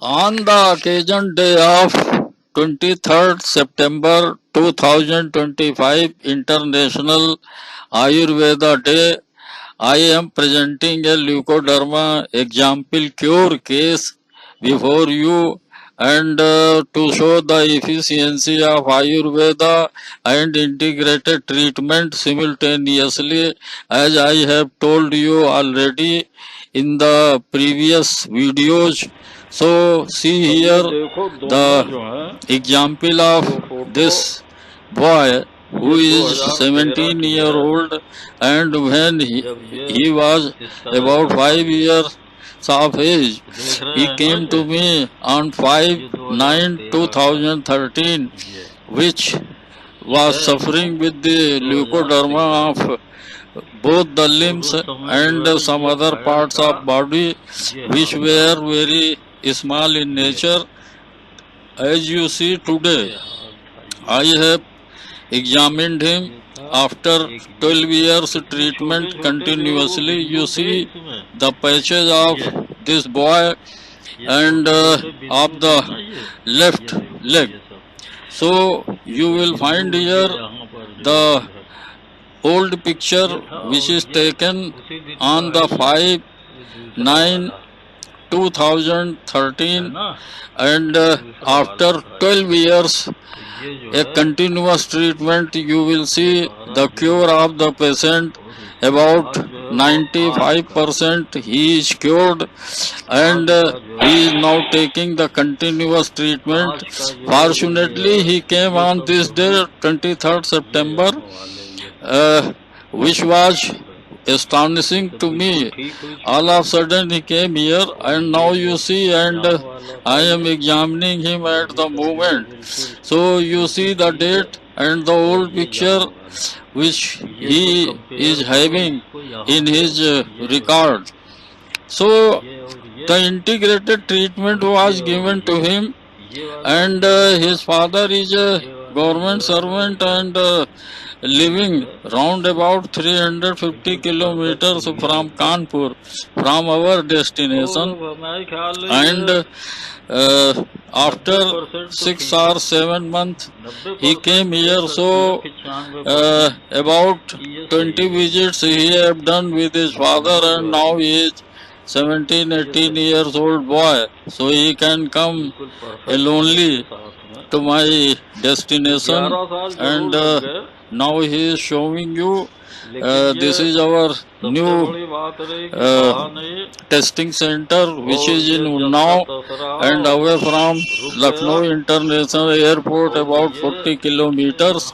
On the occasion day of 23rd September 2025 International Ayurveda Day, I am presenting a leukoderma example cure case before you and to show the efficiency of Ayurveda and integrated treatment simultaneously, as I have told you already in the previous videos. So see here the example of this boy who is 17-year-old, and when he was about 5 years of age, he came to me on 5/9/2013, which was suffering with the leukoderma of both the limbs and some other parts of body which were very small in nature. As you see today, I have examined him after 12 years treatment continuously. You see the patches of this boy and of the left leg. So you will find here the old picture which is taken on the 5/9/2013, and after 12 years a continuous treatment, you will see the cure of the patient. About 95% he is cured, and he is now taking the continuous treatment. Fortunately, he came on this day, 23rd September, which was astonishing to me. All of a sudden he came here, and now you see, and I am examining him at the moment. So you see the date and the old picture which he is having in his record. So the integrated treatment was given to him, and his father is a government servant and living round about 350 kilometers from Kanpur, from our destination, and after 6 or 7 months he came here. So about 20 visits he have done with his father, and now he is 17-18 years old boy, so he can come alonely to my destination. And now he is showing you this is our new testing center which is in Unnao and away from Lucknow International Airport about 40 kilometers.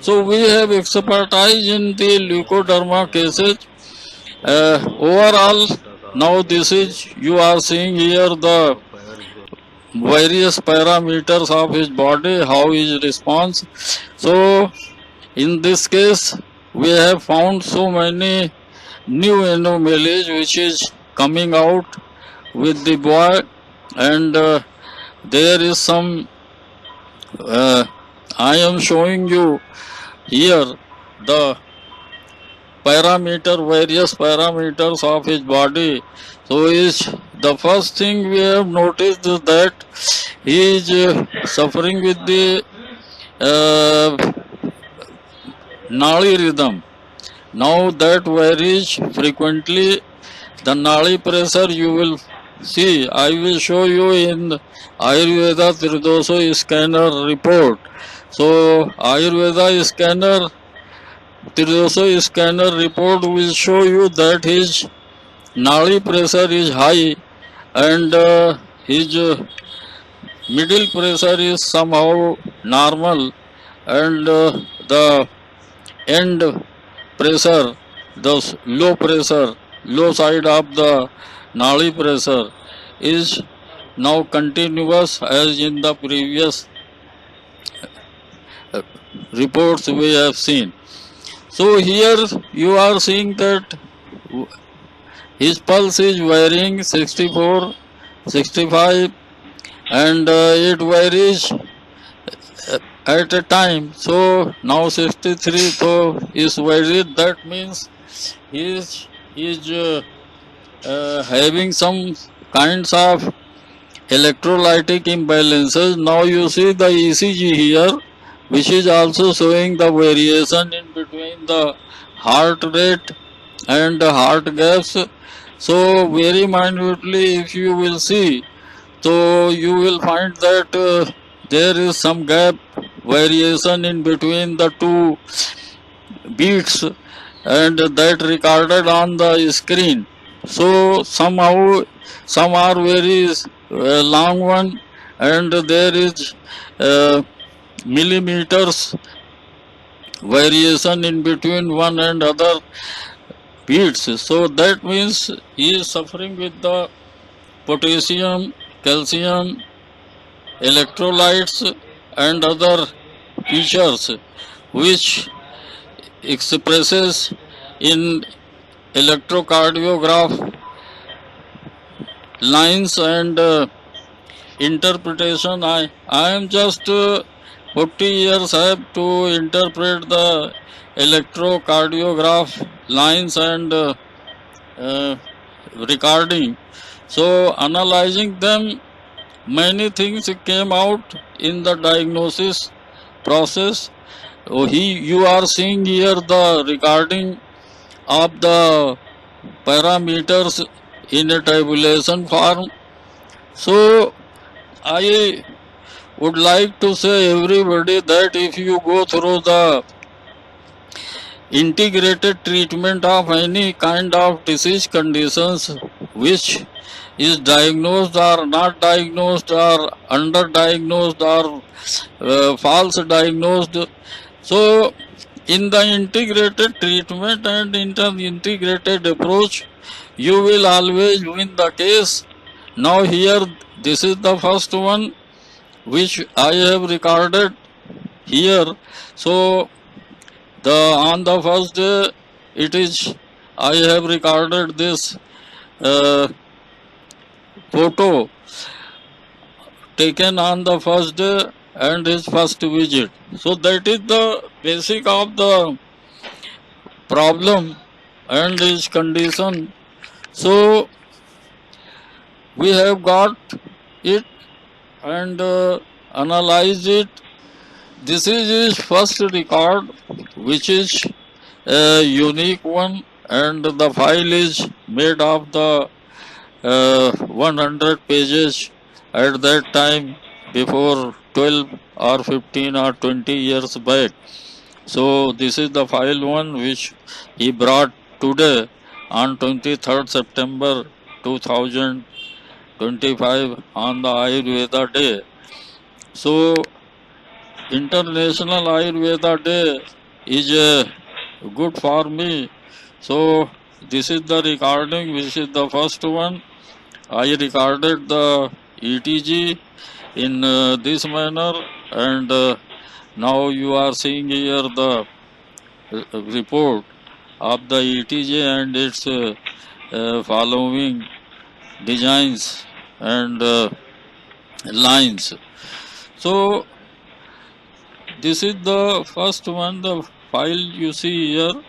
So we have expertise in the leukoderma cases. Overall, now this is, you are seeing here the various parameters of his body, how his response. So in this case, we have found so many new anomalies which is coming out with the boy, and there is some, I am showing you here the various parameters of his body. So is the first thing we have noticed is that he is suffering with the Nali rhythm. Now that varies frequently. The Nali pressure you will see, I will show you in Ayurveda Tridoso scanner report. So Ayurveda scanner Tridoso scanner report will show you that his Nali pressure is high, and his middle pressure is somehow normal, and the end pressure, the low side of the Nali pressure is now continuous as in the previous reports we have seen. So here you are seeing that his pulse is varying 64, 65, and it varies at a time. So now 63 so is varied. That means he is having some kinds of electrolytic imbalances. Now you see the ECG here, which is also showing the variation in between the heart rate and the heart gaps. So very minutely if you will see, so you will find that there is some gap variation in between the two beats, and that recorded on the screen. So somehow some are very long one, and there is millimeters variation in between one and other beats. So that means he is suffering with the potassium, calcium, electrolytes and other features which expresses in electrocardiograph lines and interpretation. I am just 40 years have to interpret the electrocardiograph lines and recording. So analyzing them, many things came out in the diagnosis process. You are seeing here the recording of the parameters in a tabulation form. So I would like to say everybody that if you go through the integrated treatment of any kind of disease conditions which is diagnosed or not diagnosed or underdiagnosed or false diagnosed, so in the integrated treatment and in the integrated approach, you will always win the case. Now here, this is the first one which I have recorded here. So on the first day, it is I have recorded this photo taken on the first day and his first visit. So that is the basic of the problem and his condition. So we have got it and analyzed it. This is his first record, which is a unique one, and the file is made of the 100 pages at that time, before 12 or 15 or 20 years back. So this is the file one which he brought today on 23rd September 2025 on the Ayurveda Day. So International Ayurveda Day is good for me. So this is the recording, which is the first one. I recorded the ETG in this manner, and now you are seeing here the report of the ETG and its following designs and lines. So this is the first one, the file you see here.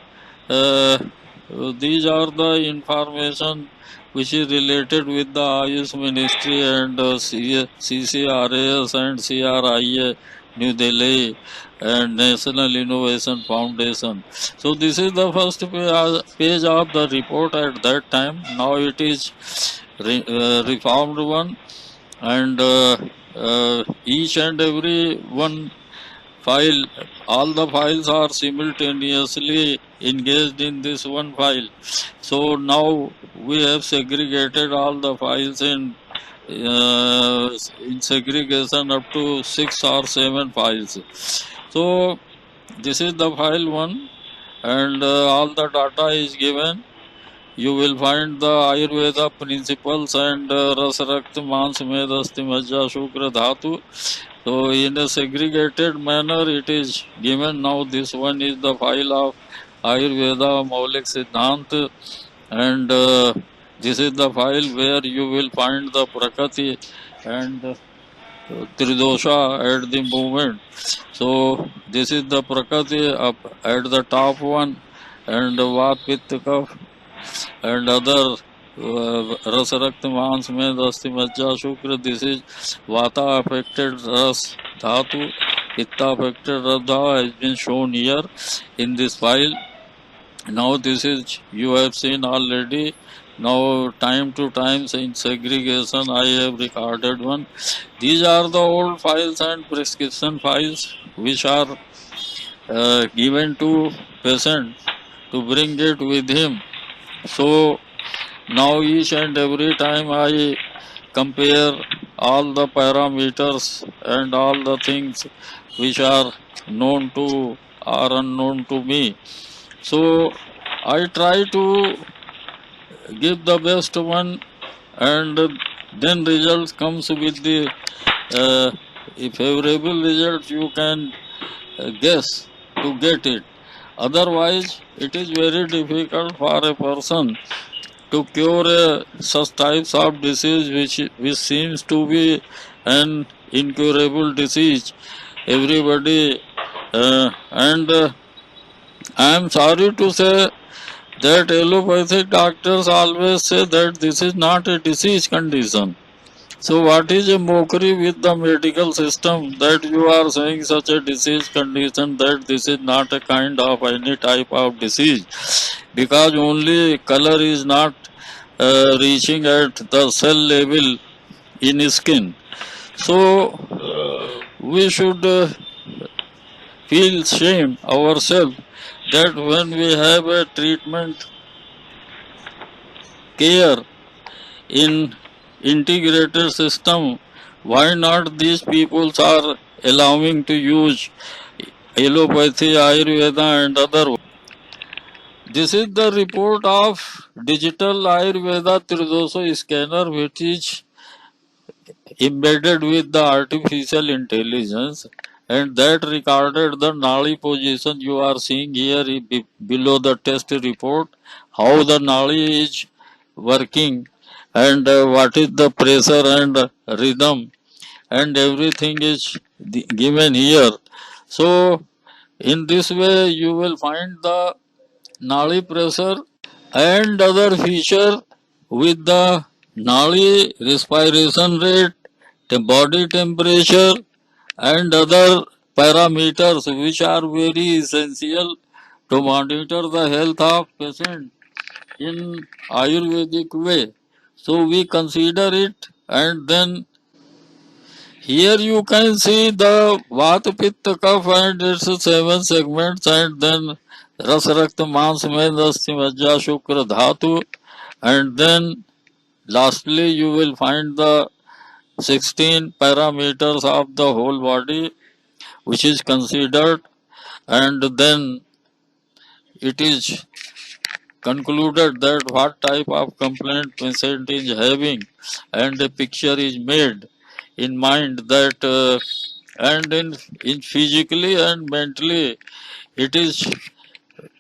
These are the information which is related with the Ayush Ministry and CCRAS and CRIA New Delhi and National Innovation Foundation. So this is the first page of the report at that time. Now it is reformed one, and each and every one file, all the files are simultaneously engaged in this one file. So now we have segregated all the files in segregation up to 6 or 7 files. So this is the file one, and all the data is given. You will find the Ayurveda principles and Rasrakta Mans Medasti Majja Shukra Dhatu. So in a segregated manner it is given. Now this one is the file of Ayurveda Maulik Siddhant, and this is the file where you will find the Prakriti and Tridosha at the moment. So this is the Prakriti up at the top one, and Vat Pitta Kapha and other रस रक्त मांस में अस्थि मज्जा शुक्र. This is vata affected ras dhatu. Pitta affected radha has been shown here in this file. Now this is you have seen already. Now time to time in segregation I have recorded one. These are the old files and prescription files which are given to patient to bring it with him. So now each and every time I compare all the parameters and all the things which are known to or unknown to me. So I try to give the best one, and then results comes with the favorable results you can guess to get it. Otherwise, it is very difficult for a person to cure such types of disease which seems to be an incurable disease. Everybody, and I am sorry to say that allopathic doctors always say that this is not a disease condition. So what is a mockery with the medical system that you are saying such a disease condition, that this is not a kind of any type of disease, because only color is not reaching at the cell level in skin. So we should feel shame ourselves that when we have a treatment care in integrated system, why not these peoples are allowing to use allopathy, Ayurveda and other. This is the report of digital Ayurveda Tridoso scanner, which is embedded with the artificial intelligence, and that recorded the nali position you are seeing here below the test report, how the nali is working, and what is the pressure and rhythm, and everything is given here. So in this way you will find the nali pressure and other feature with the nali respiration rate, the body temperature and other parameters which are very essential to monitor the health of patient in Ayurvedic way. So we consider it, and then here you can see the Vata Pitta Kapha and its 7 segments, and then Ras Rakta Mans Medasti Majja Shukra Dhatu, and then lastly you will find the 16 parameters of the whole body which is considered, and then it is concluded that what type of complaint patient is having, and a picture is made in mind that and in physically and mentally it is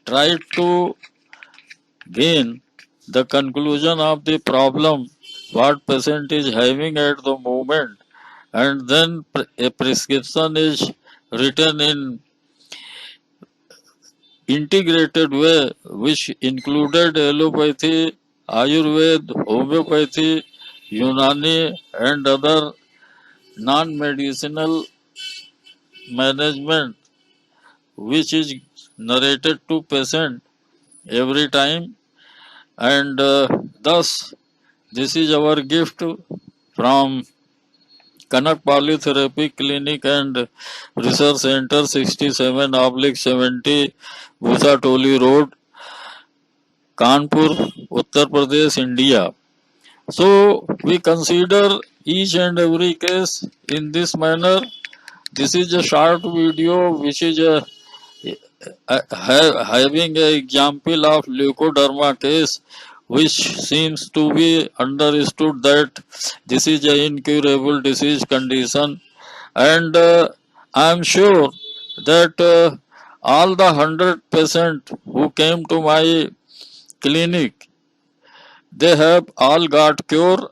tried to gain the conclusion of the problem what patient is having at the moment, and then a prescription is written in integrated way which included allopathy, Ayurveda, homeopathy, Unani and other non-medicinal management which is narrated to patient every time, and thus this is our gift from Kanak Polytherapy Clinic and Research Center 67/70 Bhusatoli Road, Kanpur, Uttar Pradesh, India. So we consider each and every case in this manner. This is a short video which is having an example of leukoderma case which seems to be understood that this is an incurable disease condition, and I am sure that all the 100% who came to my clinic, they have all got cure,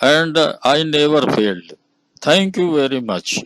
and I never failed. Thank you very much.